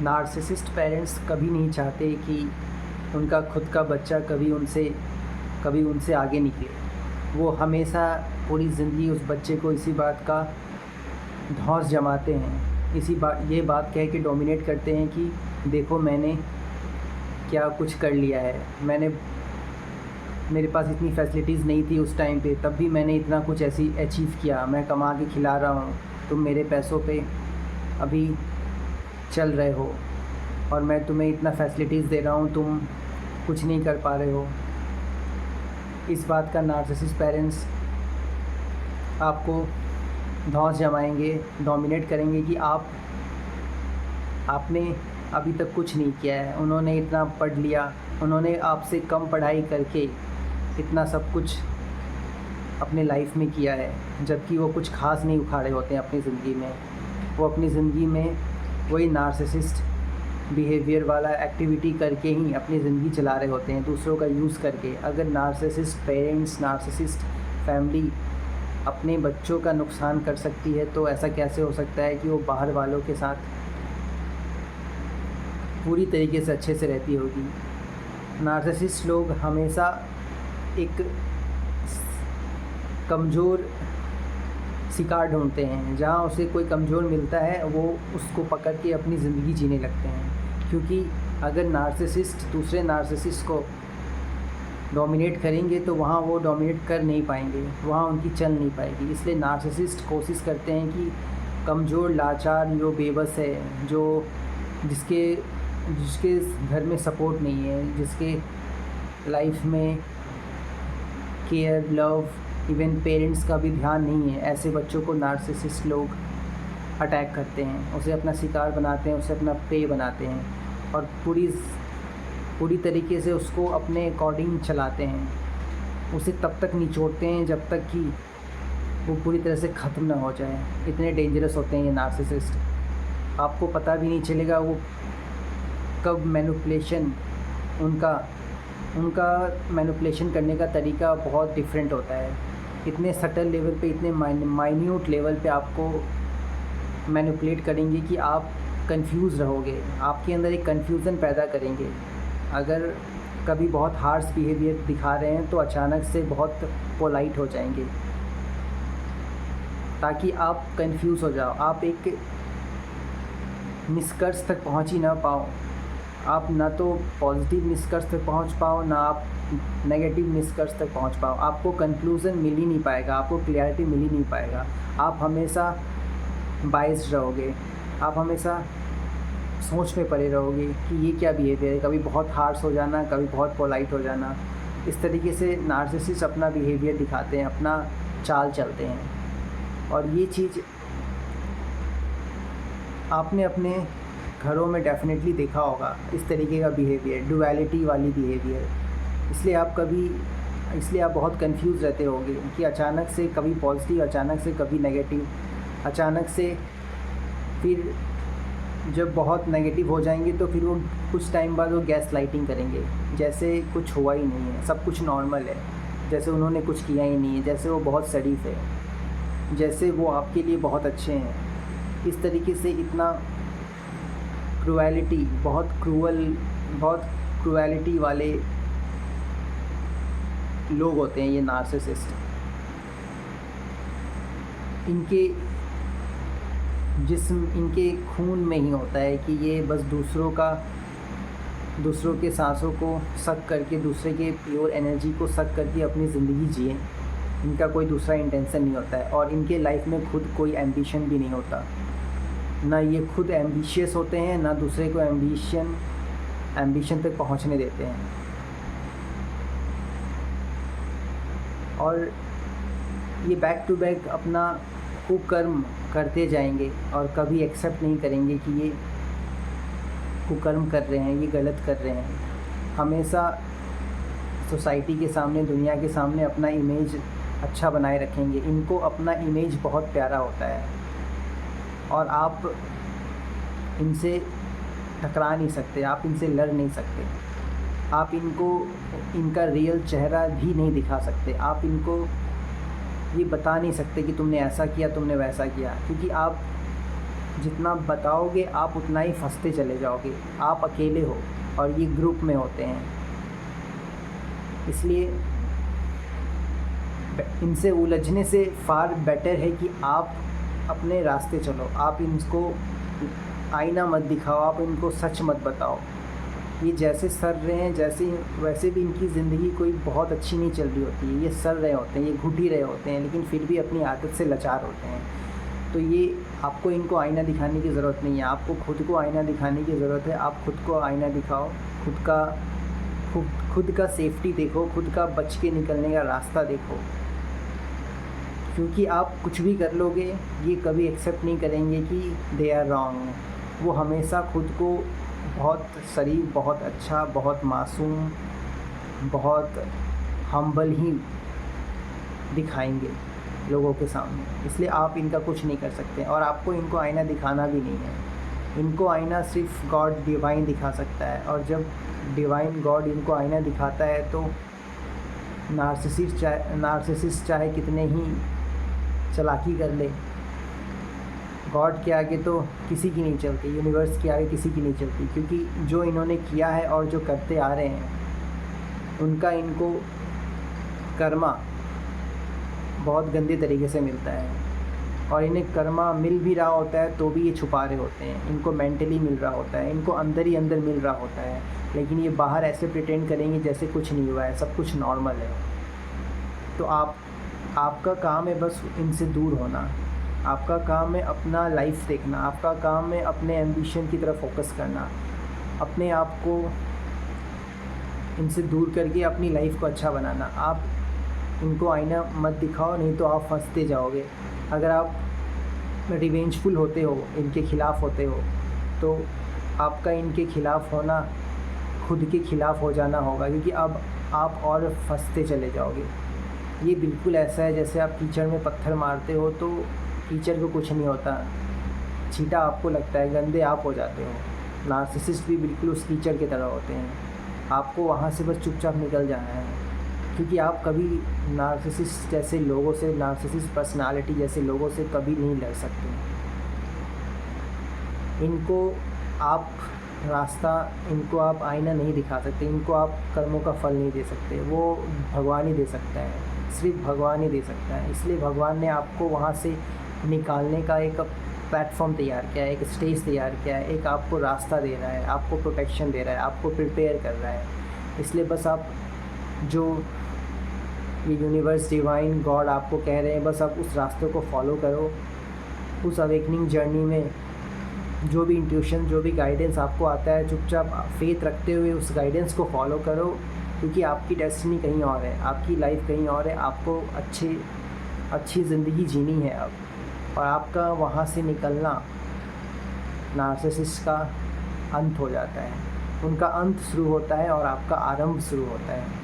Narcissist parents कभी नहीं चाहते कि उनका खुद का बच्चा कभी उनसे आगे निकले। वो हमेशा पूरी ज़िंदगी उस बच्चे को इसी बात का धौंस जमाते हैं, ये बात कह के डोमिनेट करते हैं कि देखो मैंने क्या कुछ कर लिया है। मेरे पास इतनी फैसिलिटीज़ नहीं थी उस टाइम पे, तब भी मैंने इतना कुछ ऐसी अचीव किया। मैं कमा के खिला रहा हूँ, तुम मेरे पैसों पे अभी चल रहे हो और मैं तुम्हें इतना फैसिलिटीज़ दे रहा हूँ, तुम कुछ नहीं कर पा रहे हो। इस बात का नार्सिसिस्ट पेरेंट्स आपको धौंस जमाएंगे, डोमिनेट करेंगे कि आपने अभी तक कुछ नहीं किया है। उन्होंने इतना पढ़ लिया, उन्होंने आपसे कम पढ़ाई करके इतना सब कुछ अपने लाइफ में किया है, जबकि वो कुछ खास नहीं उखाड़े होते हैं अपनी ज़िंदगी में। वो अपनी ज़िंदगी में वही नार्सिसिस्ट बिहेवियर वाला एक्टिविटी करके ही अपनी ज़िंदगी चला रहे होते हैं, दूसरों का यूज़ करके। अगर नार्सिसिस्ट पेरेंट्स, नार्सिसिस्ट फैमिली अपने बच्चों का नुकसान कर सकती है, तो ऐसा कैसे हो सकता है कि वो बाहर वालों के साथ पूरी तरीके से अच्छे से रहती होगी। नार्सिसिस्ट लोग हमेशा एक कमज़ोर शिकार ढूंढते हैं, जहाँ उसे कोई कमज़ोर मिलता है वो उसको पकड़ के अपनी ज़िंदगी जीने लगते हैं। क्योंकि अगर नार्सिसिस्ट दूसरे नार्सिसिस्ट को डोमिनेट करेंगे तो वहाँ वो डोमिनेट कर नहीं पाएंगे, वहाँ उनकी चल नहीं पाएगी। इसलिए नार्सिसिस्ट कोशिश करते हैं कि कमज़ोर, लाचार, जो बेबस है, जिसके घर में सपोर्ट नहीं है, जिसके लाइफ में केयर, लव, इवन पेरेंट्स का भी ध्यान नहीं है, ऐसे बच्चों को नार्सिसिस्ट लोग अटैक करते हैं, उसे अपना शिकार बनाते हैं, उसे अपना प्रे बनाते हैं और पूरी तरीके से उसको अपने अकॉर्डिंग चलाते हैं। उसे तब तक निचोड़ते हैं जब तक कि वो पूरी तरह से ख़त्म ना हो जाए। इतने डेंजरस होते हैं ये नार्सिसिस्ट। आपको पता भी नहीं चलेगा वो कब मैनिपुलेशन उनका मैनिपुलेशन करने का तरीका बहुत डिफरेंट होता है। इतने सटल लेवल पे, इतने माइन्यूट लेवल पे आपको मैनिपुलेट करेंगे कि आप कंफ्यूज रहोगे, आपके अंदर एक कन्फ्यूज़न पैदा करेंगे। अगर कभी बहुत हार्श बिहेवियर दिखा रहे हैं तो अचानक से बहुत पोलाइट हो जाएंगे, ताकि आप कंफ्यूज हो जाओ, आप एक निष्कर्ष तक पहुंच ही ना पाओ। आप ना तो पॉजिटिव निष्कर्ष तक पहुंच पाओ, ना आप नेगेटिव निष्कर्ष तक पहुंच पाओ। आपको कंक्लूज़न मिल ही नहीं पाएगा, आपको क्लैरिटी मिल ही नहीं पाएगा। आप हमेशा बाइस्ड रहोगे, आप हमेशा सोच में पड़े रहोगे कि ये क्या बिहेवियर है। कभी बहुत हार्श हो जाना, कभी बहुत पोलाइट हो जाना। इस तरीके से नार्सिसिस्ट अपना बिहेवियर दिखाते हैं, अपना चाल चलते हैं। और ये चीज़ आपने अपने घरों में डेफिनेटली देखा होगा, इस तरीके का बिहेवियर, डुअलिटी वाली बिहेवियर। इसलिए आप बहुत कंफ्यूज रहते होंगे कि अचानक से कभी पॉजिटिव, अचानक से कभी नेगेटिव, अचानक से फिर जब बहुत नेगेटिव हो जाएंगे तो फिर वो कुछ टाइम बाद वो गैस लाइटिंग करेंगे, जैसे कुछ हुआ ही नहीं है, सब कुछ नॉर्मल है, जैसे उन्होंने कुछ किया ही नहीं है, जैसे वो बहुत शरीफ है, जैसे वो आपके लिए बहुत अच्छे हैं। इस तरीके से इतना क्रूएलिटी, बहुत क्रूएलिटी वाले लोग होते हैं ये नार्सिसिस्ट। इनके जिस्म, इनके खून में ही होता है कि ये बस दूसरों के सांसों को सक करके, दूसरे के प्योर एनर्जी को सक करके अपनी ज़िंदगी जिए। इनका कोई दूसरा इंटेंशन नहीं होता है और इनके लाइफ में खुद कोई एम्बिशन भी नहीं होता। ना ये खुद एम्बिशियस होते हैं, ना दूसरे को एम्बिशन तक पहुंचने देते हैं। और ये बैक टू बैक अपना कुकर्म करते जाएंगे और कभी एक्सेप्ट नहीं करेंगे कि ये कुकर्म कर रहे हैं, ये गलत कर रहे हैं। हमेशा सोसाइटी के सामने, दुनिया के सामने अपना इमेज अच्छा बनाए रखेंगे। इनको अपना इमेज बहुत प्यारा होता है और आप इनसे टकरा नहीं सकते, आप इनसे लड़ नहीं सकते, आप इनको इनका रियल चेहरा भी नहीं दिखा सकते, आप इनको ये बता नहीं सकते कि तुमने ऐसा किया, तुमने वैसा किया, क्योंकि आप जितना बताओगे आप उतना ही फंसते चले जाओगे। आप अकेले हो और ये ग्रुप में होते हैं, इसलिए इनसे उलझने से फार बेटर है कि आप अपने रास्ते चलो। आप इनको आईना मत दिखाओ, आप इनको सच मत बताओ। ये जैसे सर रहे हैं वैसे भी इनकी ज़िंदगी कोई बहुत अच्छी नहीं चल रही होती है। ये सर रहे होते हैं, ये घुट ही रहे होते हैं, लेकिन फिर भी अपनी आदत से लाचार होते हैं। तो ये आपको इनको आईना दिखाने की ज़रूरत नहीं है, आपको खुद को आईना दिखाने की ज़रूरत है। आप खुद को आईना दिखाओ, खुद का सेफ्टी देखो, खुद का बच के निकलने का रास्ता देखो। क्योंकि आप कुछ भी कर लोगे, ये कभी एक्सेप्ट नहीं करेंगे कि दे आर रॉन्ग। वो हमेशा खुद को बहुत शरीफ, बहुत अच्छा, बहुत मासूम, बहुत हम्बल ही दिखाएंगे लोगों के सामने। इसलिए आप इनका कुछ नहीं कर सकते और आपको इनको आईना दिखाना भी नहीं है। इनको आईना सिर्फ गॉड डिवाइन दिखा सकता है, और जब डिवाइन गॉड इनको आईना दिखाता है तो नार्सिसिस्ट चाहे कितने ही चालाकी कर ले, गॉड के आगे तो किसी की नहीं चलती, यूनिवर्स के आगे किसी की नहीं चलती। क्योंकि जो इन्होंने किया है और जो करते आ रहे हैं, उनका इनको कर्मा बहुत गंदे तरीके से मिलता है। और इन्हें कर्मा मिल भी रहा होता है तो भी ये छुपा रहे होते हैं। इनको मेंटली मिल रहा होता है, इनको अंदर ही अंदर मिल रहा होता है, लेकिन ये बाहर ऐसे प्रिटेंड करेंगे जैसे कुछ नहीं हुआ है, सब कुछ नॉर्मल है। तो आपका काम है बस इनसे दूर होना। आपका काम है अपना लाइफ देखना, आपका काम है अपने एम्बिशन की तरफ फोकस करना, अपने आप को इनसे दूर करके अपनी लाइफ को अच्छा बनाना। आप इनको आईना मत दिखाओ, नहीं तो आप फंसते जाओगे। अगर आप रिवेंजफुल होते हो, इनके ख़िलाफ़ होते हो, तो आपका इनके ख़िलाफ़ होना खुद के ख़िलाफ़ हो जाना होगा, क्योंकि अब आप और फंसते चले जाओगे। ये बिल्कुल ऐसा है जैसे आप कीचड़ में पत्थर मारते हो तो कीचड़ को कुछ नहीं होता, छींटा आपको लगता है, गंदे आप हो जाते हो। नार्सिसिस्ट भी बिल्कुल उस कीचड़ की तरह होते हैं। आपको वहाँ से बस चुपचाप निकल जाना है, क्योंकि आप कभी नार्सिसिस्ट जैसे लोगों से, नार्सिसिस्ट पर्सनालिटी जैसे लोगों से कभी नहीं लड़ सकते। इनको आप आईना नहीं दिखा सकते, इनको आप कर्मों का फल नहीं दे सकते। वो भगवान ही दे सकता है, सिर्फ भगवान ही दे सकता है। इसलिए भगवान ने आपको वहाँ से निकालने का एक प्लेटफॉर्म तैयार किया है, एक स्टेज तैयार किया है, एक आपको रास्ता दे रहा है, आपको प्रोटेक्शन दे रहा है, आपको प्रिपेयर कर रहा है। इसलिए बस आप जो ये यूनिवर्स, डिवाइन, गॉड आपको कह रहे हैं, बस आप उस रास्ते को फॉलो करो। उस अवेकनिंग जर्नी में जो भी इंट्यूशन, जो भी गाइडेंस आपको आता है, चुपचाप फेथ रखते हुए उस गाइडेंस को फॉलो करो, क्योंकि आपकी डेस्टिनी कहीं और है, आपकी लाइफ कहीं और है। आपको अच्छी ज़िंदगी जीनी है अब, और आपका वहाँ से निकलना नार्सिसिस्ट का अंत हो जाता है। उनका अंत शुरू होता है और आपका आरंभ शुरू होता है।